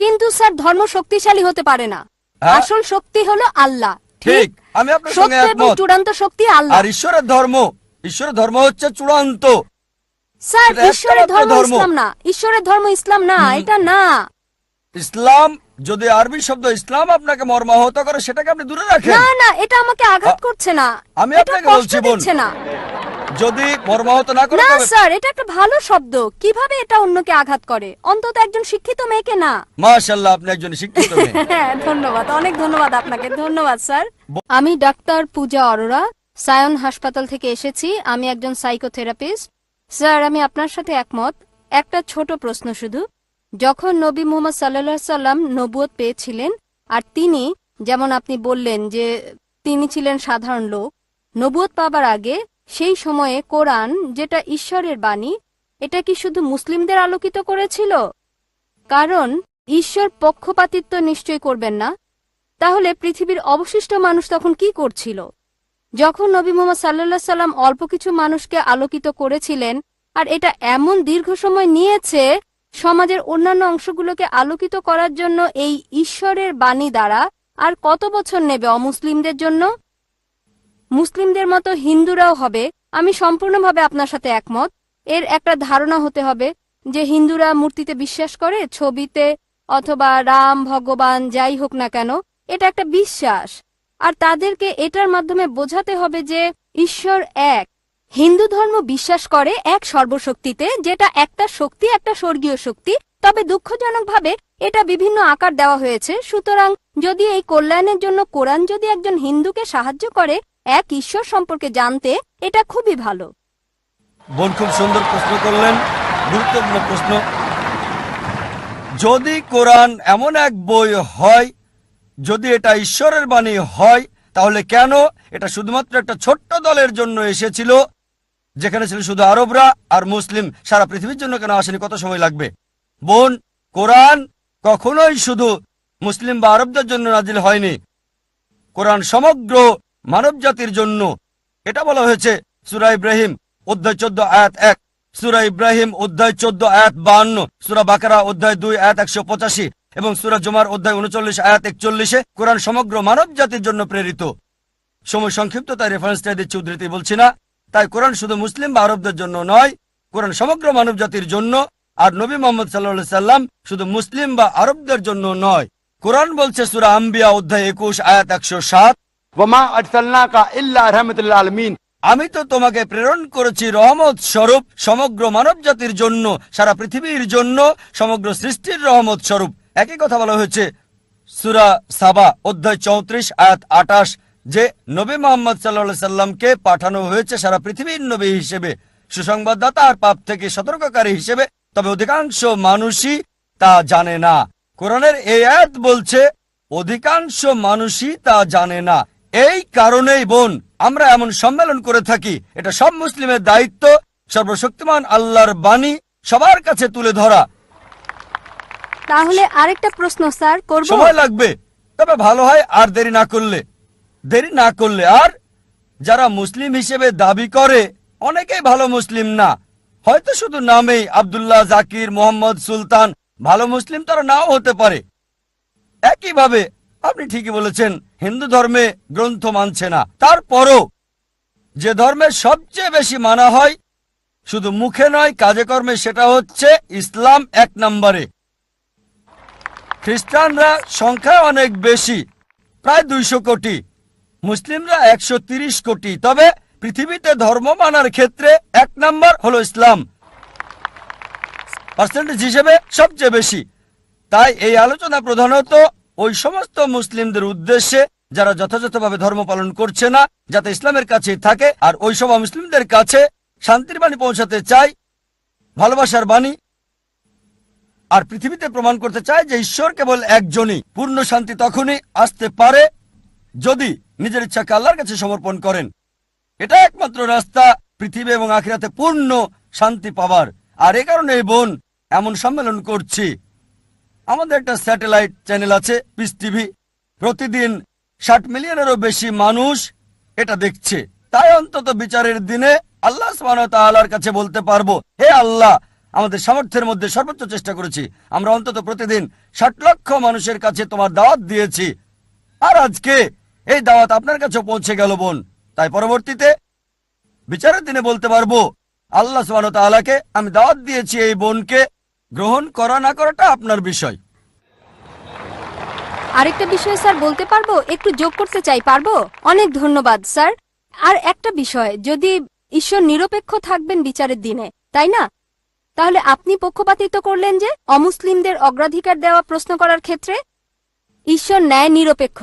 কিন্তু স্যার ধর্ম শক্তিশালী হতে পারে না, আসল শক্তি হলো আল্লাহ। ঠিক, আমি আপনার সঙ্গে একমত। চূড়ান্ত শক্তি আল্লাহ। আর ঈশ্বরের ধর্ম হচ্ছে চূড়ান্ত। স্যার ঈশ্বরের ধর্ম ইসলাম না, ঈশ্বরের ধর্ম ইসলাম না, এটা না। ইসলাম, যদি আরবি শব্দ ইসলাম আপনাকে মর্মাহত করে সেটাকে আপনি দূরে রাখেন। না না, এটা আমাকে আঘাত করছে না, আমি এটা আপনাকে কষ্ট বলছি বোন, দিচ্ছে না। যদি মর্মাহত না করে না তবে স্যার, এটা একটা ভালো শব্দ, কিভাবে এটা অন্যকে আঘাত করে, অন্তত একজন শিক্ষিত মেয়েকে না। মাশাআল্লাহ, আপনি একজন শিক্ষিত মেয়ে। হ্যাঁ, ধন্যবাদ, অনেক ধন্যবাদ আপনাকে। ধন্যবাদ স্যার। আমি ডাক্তার পূজা অরোরা, সায়ন হাসপাতাল থেকে এসেছি। আমি একজন সাইকোথেরাপিস্ট। স্যার, আমি আপনার সাথে একমত। একটা ছোট প্রশ্ন শুধু, যখন নবী মুহাম্মদ সাল্লাল্লাহু আলাইহি সাল্লাম নবুয়ত পেয়েছিলেন, আর তিনি, যেমন আপনি বললেন যে তিনি ছিলেন সাধারণ লোক, নবুয়ত পাবার আগে সেই সময়ে কোরআন, যেটা ঈশ্বরের বাণী, এটা কি শুধু মুসলিমদের আলোকিত করেছিল? কারণ ঈশ্বর পক্ষপাতিত্ব নিশ্চয় করবেন না। তাহলে পৃথিবীর অবশিষ্ট মানুষ তখন কি করছিল? যখন নবী মুহাম্মদ সাল্লাল্লাহু আলাইহি সাল্লাম অল্প কিছু মানুষকে আলোকিত করেছিলেন, আর এটা এমন দীর্ঘ সময় নিয়েছে সমাজের অন্যান্য অংশগুলোকে আলোকিত করার জন্য এই ঈশ্বরের বাণী দ্বারা, আর কত বছর নেবে অমুসলিমদের জন্য? মুসলিমদের মতো হিন্দুরাও হবে। আমি সম্পূর্ণভাবে আপনার সাথে একমত। এর একটা ধারণা হতে হবে যে হিন্দুরা মূর্তিতে বিশ্বাস করে, ছবিতে, অথবা রাম ভগবান যাই হোক না কেন, এটা একটা বিশ্বাস। আর তাদেরকে এটার মাধ্যমে বোঝাতে হবে যে ঈশ্বর এক। হিন্দু ধর্ম বিশ্বাস করে এক সর্বশক্তিতে, যেটা একটা শক্তি, একটা স্বর্গীয় শক্তি। তবে দুঃখজনকভাবে এটা বিভিন্ন আকার দেওয়া হয়েছে। সুতরাং যদি এই কল্যাণের জন্য কোরআন যদি একজন হিন্দুকে সাহায্য করে এক ঈশ্বর সম্পর্কে জানতে, এটা খুবই ভালো। বোন খুব সুন্দর প্রশ্ন করলেন, গুরুত্বপূর্ণ প্রশ্ন। যদি কোরআন এমন এক বই হয়, যদি এটা ঈশ্বরের বাণী হয়, তাহলে কেন এটা শুধুমাত্র একটা ছোট্ট দলের জন্য এসেছিল, যেখানে ছিল শুধু আরবরা আর মুসলিম? সারা পৃথিবীর জন্য কেন আসেনি? কত সময় লাগবে? বোন, কোরআন কখনোই শুধু মুসলিম বা আরবদের জন্য নাজিল হয়নি। কোরআন সমগ্র মানব জাতির জন্য। এটা বলা হয়েছে সূরা ইব্রাহিম অধ্যায় 14 আয়াত 1, সূরা ইব্রাহিম অধ্যায় 14 আয়াত 52, সূরা বাকারা অধ্যায় 2 আয়াত 185 এবং সূরা জুমার অধ্যায় 39 আয়াত 41-এ কোরআন সমগ্র মানব জাতির জন্য প্রেরিত। সময় সংক্ষিপ্ত, তাই রেফারেন্সটা দিচ্ছি, উদ্ধৃতি বলছি না। তাই কোরআন শুধু মুসলিম বা আরবদের জন্য নয়, কোরআন সমগ্র মানব জাতির জন্য। আর নবী মুহাম্মদ সাল্লাল্লাহু আলাইহি সাল্লাম শুধু মুসলিম বা আরবদের জন্য নয়। কোরআন বলছে সূরা আম্বিয়া অধ্যায় 21 আয়াত 107, ওয়ামা আরসালনাকা ইল্লা রাহমাতাল লিল আলামিন, আমি তো তোমাকে প্রেরণ করেছি রহমত স্বরূপ সমগ্র মানব জাতির জন্য, সারা পৃথিবীর জন্য, সমগ্র সৃষ্টির রহমত স্বরূপ। একই কথা বলা হয়েছে সূরা সাবা অধ্যায় 34 আয়াত 28, যে নবী মুহাম্মদ সাল্লাল্লাহু আলাইহি সাল্লামকে পাঠানো হয়েছে সারা পৃথিবীর নবী হিসেবে, সুসংবাদদাতা আর পাপ থেকে সতর্ককারী হিসেবে। তবে অধিকাংশ মানুষই তা জানে না। কোরআনের এই আয়াত বলছে অধিকাংশ মানুষই তা জানে না। এই কারণেই বোন আমরা এমন সম্মেলন করে থাকি। এটা সব মুসলিমের দায়িত্ব, সর্বশক্তিমান আল্লাহর বাণী সবার কাছে তুলে ধরা। তাহলে আরেকটা প্রশ্ন স্যার করব? সময় লাগবে, তবে ভালো হয় আর দেরি না করলে। আর যারা মুসলিম হিসেবে দাবি করে, অনেকেই ভালো মুসলিম না, হয়তো শুধু নামেই আব্দুল্লাহ, জাকির, মোহাম্মদ, সুলতান। ভালো মুসলিম তারা নাও হতে পারে। একইভাবে আপনি ঠিকই বলেছেন, হিন্দু ধর্মে গ্রন্থ মানছে না। তারপরও যে ধর্মে সবচেয়ে বেশি মানা হয়, শুধু মুখে নয় কাজে কর্মে, সেটা হচ্ছে ইসলাম 1 নম্বরে। খ্রিস্টানরা সংখ্যায় অনেক বেশি, প্রায় 200 কোটি, মুসলিমরা 130 কোটি। তবে পৃথিবীতে ধর্ম মানার ক্ষেত্রে 1 নম্বর হলো ইসলাম, পার্সেন্টেজ হিসেবে সবচেয়ে বেশি। তাই এই আলোচনা প্রধানত ওই সমস্ত মুসলিমদের উদ্দেশ্যে যারা যথাযথভাবে ধর্ম পালন করছে না, যাতে ইসলামের কাছেই থাকে। আর ওই সব মুসলিমদের কাছে শান্তির বাণী পৌঁছাতে চায়, ভালোবাসার বাণী, আর পৃথিবীতে প্রমাণ করতে চায় যে ঈশ্বর কেবল একজনই। পূর্ণ শান্তি তখনই আসতে পারে যদি নিজের ইচ্ছাকে আল্লাহর কাছে সমর্পণ করেন। এটা একমাত্র রাস্তা পৃথিবী এবং আখিরাতে পূর্ণ শান্তি পাবার। আর এ কারণে এই বোন এমন সম্মেলন করছি। আমাদের একটা স্যাটেলাইট চ্যানেল আছে, পিস টিভি। প্রতিদিন 60 মিলিয়নেরও বেশি মানুষ এটা দেখছে। তাই অন্তত বিচারের দিনে আল্লাহ সুবহানাহু ওয়া তাআলার কাছে বলতে পারবো, হে আল্লাহ, আমাদের সামর্থ্যের মধ্যে সর্বোচ্চ চেষ্টা করেছি। আমরা অন্তত প্রতিদিন 60 লক্ষ মানুষের কাছে তোমার দাওয়াত দিয়েছি, আর আজকে এই দাওয়াত আপনার কাছে পৌঁছে গেল বোন। তাই পরবর্তীতে বিচারের দিনে বলতে পারবো, আল্লাহ সুবহানাহু ওয়া তাআলাকে আমি দাওয়াত দিয়েছি, এই বোনকে গ্রহণ করা না করাটা আপনার বিষয়। আরেকটা বিষয় স্যার বলতে পারবো, একটু যোগ করতে চাই, পারবো? অনেক ধন্যবাদ স্যার। আর একটা বিষয়, যদি ঈশ্বর নিরপেক্ষ থাকবেন বিচারের দিনে, তাই না? তাহলে আপনি পক্ষপাতিত্ব করলেন যে অমুসলিমদের অগ্রাধিকার দেওয়া প্রশ্ন করার ক্ষেত্রে। ঈশ্বর ন্যায় নিরপেক্ষ।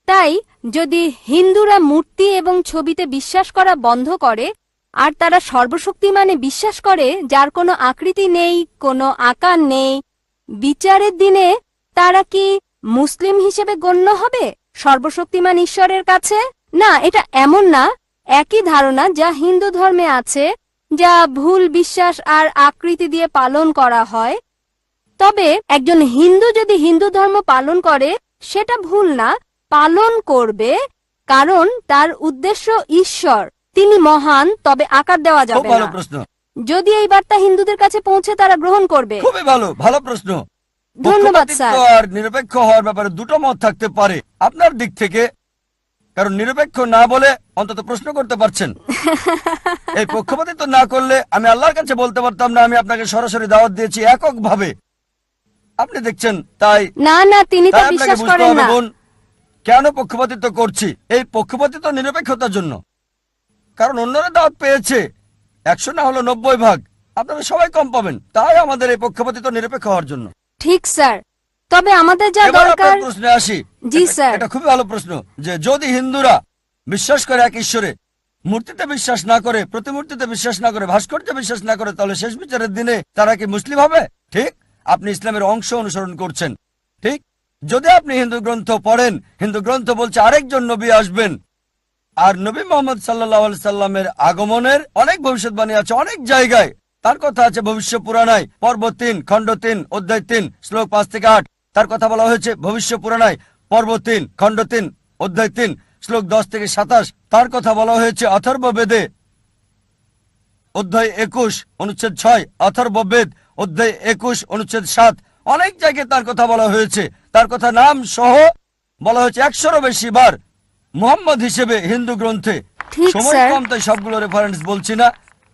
তাই যদি হিন্দুরা মূর্তি এবং ছবিতে বিশ্বাস করা বন্ধ করে আর তারা সর্বশক্তিমানে বিশ্বাস করে, যার কোনো আকৃতি নেই, কোনো আকার নেই, বিচারের দিনে তারা কি মুসলিম হিসেবে গণ্য হবে সর্বশক্তিমান ঈশ্বরের কাছে? না, এটা এমন না। একই ধারণা যা হিন্দু ধর্মে আছে, যা ভুল বিশ্বাস আর আকৃতি দিয়ে পালন করা হয়। তবে একজন হিন্দু যদি হিন্দু ধর্ম পালন করে, সেটা ভুল না, পালন করবে, কারণ তার উদ্দেশ্য ঈশ্বর, তিনি মহান, তবে আকার দেওয়া খুব যাবে ভালো না। প্রশ্ন, যদি এই বার্তা হিন্দুদের কাছে পৌঁছে, তারা গ্রহণ করবে। খুবই ভালো, ভালো প্রশ্ন। ধন্যবাদ পক্ষপাতিত্ব স্যার। আর নিরপেক্ষ হওয়ার ব্যাপারে দুটো মত থাকতে পারে আপনার দিক থেকে, কারণ নিরপেক্ষ না বলে অন্তত প্রশ্ন করতে পারছেন। এই পক্ষপাতিত্ব না করলে আমি আল্লাহর কাছে বলতে পারতাম না আমি আপনাকে সরাসরি দাওয়াত দিয়েছি এককভাবে। আপনি দেখছেন, তাই না না, তিনি তা তাই আপনাকে বিশ্বাস বুঝতে করেন হবে না। বোন, কেন পক্ষপাতিত্ব করছি। এই পক্ষপাতিত্ব নিরপেক্ষতার জন্য, কারণ অন্যরা দাওয়াত পেয়েছে 100 না হলো 90 ভাগ, আপনারা সবাই কম পাবেন। তাই আমাদের এই পক্ষপাতিত্ব নিরপেক্ষ হওয়ার জন্য। ঠিক স্যার, তবে আমাদের যা এবার দরকার। আপনার প্রশ্নে আসি। জি স্যার। এটা খুবই ভালো প্রশ্ন, যে যদি হিন্দুরা বিশ্বাস করে এক ঈশ্বরে, মূর্তিতে বিশ্বাস না করে, প্রতিমূর্তিতে বিশ্বাস না করে, ভাস্কর্যে বিশ্বাস না করে, তাহলে শেষ বিচারের দিনে তারা কি মুসলিম হবে? ঠিক, আপনি ইসলামের অংশ অনুসরণ করছেন। ঠিক, যদি আপনি হিন্দু গ্রন্থ পড়েন, হিন্দু গ্রন্থ বলছে আরেকজন নবী আসবেন, আর নবী মোহাম্মদ সাল্লাল্লাহু আলাইহি সাল্লামের আগমনের অনেক ভবিষ্যৎবাণী আছে অনেক জায়গায়। তার কথা আছে ভবিষ্য পুরাণায় পর্ব 3 খণ্ড 3 অধ্যায় 3 শ্লোক 5 থেকে 8। তার কথা বলা হয়েছে ভবিষ্য পুরাণায় পর্ব 3 খণ্ড 3 অধ্যায় 3 শ্লোক 10 থেকে 27। তার কথা বলা হয়েছে অথর্ববেদে অধ্যায় 21 অনুচ্ছেদ 6, অথর্ববেদ অধ্যায় 21 অনুচ্ছেদ 7। অনেক জায়গায় তার কথা বলা হয়েছে। তার কথা নাম সহ বলা হয়েছে 100-এরও বেশি বার মুহাম্মদ হিসেবে হিন্দু গ্রন্থে। ঠিক সময় স্যার। কম, তাই সবগুলো রেফারেন্স বলছি না।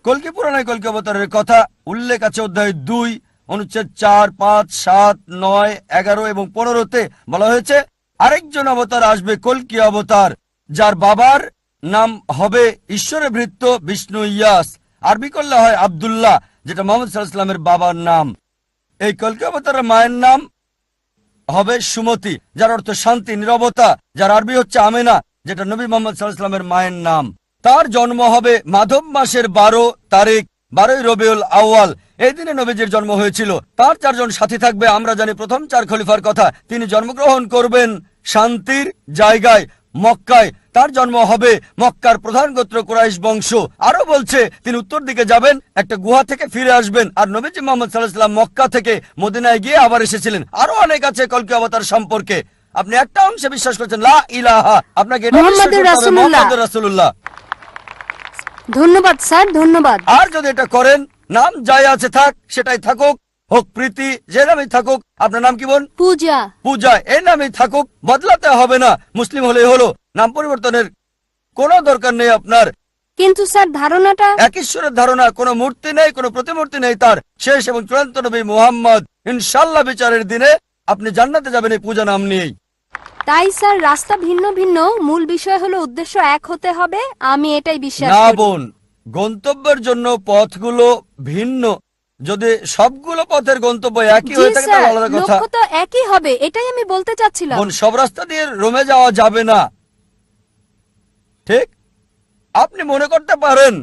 কল্কি পুরাণায় কল্কি অবতারের কথা উল্লেখ আছে অধ্যায় 2 অনুচ্ছেদ 4, 5, 7, 9, 11 এবং 15-তে বলা হয়েছে আরেকজন অবতার আসবে, কল্কি অবতার, যার বাবার নাম হবে ঈশ্বরে ভৃত্য বিষ্ণু ইয়াস। আরবি করলে হয় আব্দুল্লাহ, যেটা মোহাম্মদ সাল্লাল্লাহু আলাইহি ওয়াসাল্লামের বাবার নাম। এই কল্কি অবতারের মায়ের নাম হবে সুমতি, যার অর্থ শান্তি, নীরবতা, যার আরবি হচ্ছে আমেনা, যেটা নবী মোহাম্মদ সাল্লাল্লাহু আলাইহি ওয়াসাল্লামের মায়ের নাম। তার জন্ম হবে মাধব মাসের 12 তারিখ, 12ই রবিউল আউয়াল। এই দিনে নবীজির জন্ম হয়েছিল। তার 4 জন সাথী থাকবে। আমরা জানি প্রথম 4 খলিফার কথা। তিনি জন্মগ্রহণ করবেন শান্তির জায়গায় মক্কায়। তার জন্ম হবে মক্কার প্রধান গোত্র কুরাইশ বংশ। আরো বলছে তিনি উত্তর দিকে যাবেন, একটা গুহা থেকে ফিরে আসবেন। আর নবীজি মুহাম্মদ সাল্লাল্লাহু আলাইহি ওয়াসাল্লাম মক্কা থেকে মদিনায় গিয়ে আবার এসেছিলেন। আরো অনেক আছে কল্কি অবতার সম্পর্কে। আপনি একটা অংশে বিশ্বাস করছেন লা ইলাহা, আপনাকে এটা বিশ্বাস মুহাম্মাদুর করতে হবে রাসূলুল্লাহ। মুহাম্মাদুর রাসূলুল্লাহ। ধন্যবাদ স্যার, ধন্যবাদ। আর যদি এটা করেন, নাম যাই আছে থাক, সেটাই থাকুক, হোক প্রীতি, যে নামই থাকুক। আপনার নাম কি বোন? পূজা। পূজা, এই নামই থাকুক, বদলাতে হবে না। মুসলিম হলেই হলো, নাম পরিবর্তনের কোনো দরকার নেই আপনার। কিন্তু স্যার ধারণাটা। এক ঈশ্বরের ধারণা, কোনো মূর্তি নেই, কোনো প্রতিমূর্তি নেই। তার শেষ এবং চূড়ান্ত নবী মুহাম্মদ। ইনশাআল্লাহ বিচারের দিনে আপনি জান্নাতে যাবেন এই পূজা নাম নিয়েই। তাই স্যার রাস্তা ভিন্ন ভিন্ন, মূল বিষয় হলো উদ্দেশ্য এক হতে হবে। আমি এটাই বিশ্বাস না করি। বোন, গন্তব্যের জন্য পথগুলো ভিন্ন। যদি সবগুলো পথের গন্তব্য একই জি হয়ে থাকে স্যার, তাহলে আলাদা কথা। লক্ষ্য তো একই হবে, এটাই আমি বলতে চাচ্ছিলাম। বোন, সব রাস্তা দিয়ে রোমে যাওয়া যাবে না। ঠিক, আপনি মনে করতে পারেন,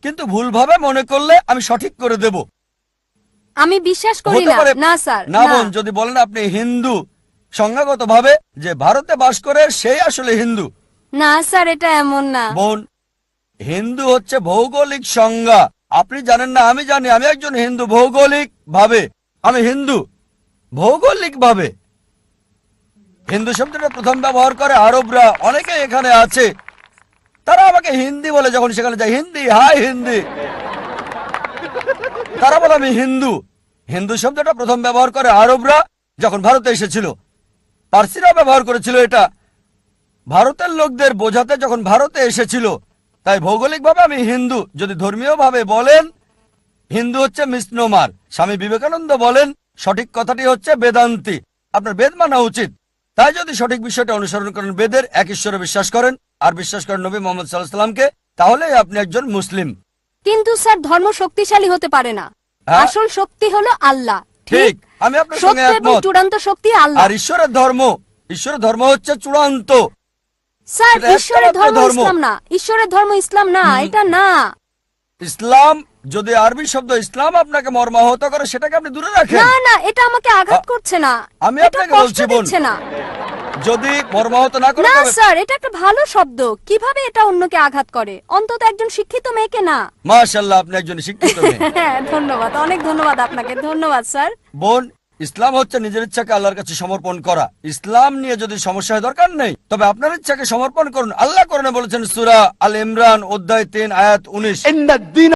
কিন্তু ভুলভাবে মনে করলে আমি সঠিক করে দেব। আমি বিশ্বাস করি হতে না। পারে না স্যার, না বোন, যদি বলেন আপনি হিন্দু, সংজ্ঞাগত ভাবে যে ভারতে বাস করে সেই আসলে হিন্দু। না স্যার, এটা এমন না। বোন, হিন্দু হচ্ছে ভৌগোলিক সংজ্ঞা। আপনি জানেন না, আমি জানি। আমি একজন হিন্দু ভৌগোলিক ভাবে। আমি হিন্দু ভৌগোলিক ভাবে। হিন্দু শব্দটা প্রথম ব্যবহার করে আরবরা। অনেকে এখানে আছে, তারা আমাকে হিন্দি বলে যখন সেখানে যায়, হিন্দি, হাই হিন্দি। তারা বলে আমি হিন্দু। হিন্দু শব্দটা প্রথম ব্যবহার করে আরবরা যখন ভারতে এসেছিল, পার্সিরা ব্যবহার করেছিল এটা ভারতের লোকদের বোঝাতে যখন ভারতে এসেছিল। তাই ভৌগোলিকভাবে আমি হিন্দু। যদি ধর্মীয়ভাবে বলেন, হিন্দু হচ্ছে মিসনোমার। স্বামী বিবেকানন্দ বলেন সঠিক কথাটি হচ্ছে বেদান্তি। আপনার বেদ মানা উচিত। তাই যদি সঠিক বিষয়টা অনুসরণ করেন, বেদের এক ঈশ্বরে বিশ্বাস করেন আর বিশ্বাস করেন নবী মোহাম্মদ সাল্লাল্লাহু আলাইহি সাল্লামকে, তাহলে আপনি একজন মুসলিম। কিন্তু স্যার ধর্ম শক্তিশালী হতে পারে না। হ্যাঁ। আসল শক্তি হলো আল্লাহ। ঠিক, আমি আপনার সঙ্গে সত্য এবং একমত। চূড়ান্ত শক্তি আল্লাহ। আর ঈশ্বরের ধর্ম হচ্ছে চূড়ান্ত। স্যার এটা ঈশ্বরের একমাত্র ধর্ম ধর্ম। ইসলাম না, ঈশ্বরের ধর্ম ইসলাম না, এটা না। ইসলাম, যদি আরবি শব্দ ইসলাম আপনাকে মর্মাহত করে, সেটাকে আপনি দূরে রাখেন। না না, এটা আমাকে আঘাত করছে না, আমি এটা আপনাকে কষ্ট বলছি বোন, দিচ্ছে না। যদি মর্মাহত না করে না তবে স্যার, এটা একটা ভালো শব্দ। কিভাবে এটা অন্যকে আঘাত করে? অন্তত একজন শিক্ষিত মেয়েকে না। মাশাআল্লাহ, আপনি একজন শিক্ষিত মেয়ে। হ্যাঁ, ধন্যবাদ, অনেক ধন্যবাদ আপনাকে। ধন্যবাদ স্যার। বোন, ইসলাম হচ্ছে নিজের ইচ্ছাকে আল্লাহর কাছে সমর্পণ করা। ইসলাম নিয়ে যদি সমস্যা হয়, দরকার নেই, তবে আপনার ইচ্ছাকে সমর্পণ করুন। আল্লাহ কোরআনে বলেছেন সূরা আল ইমরান অধ্যায় 3 আয়াত 19, إن الدين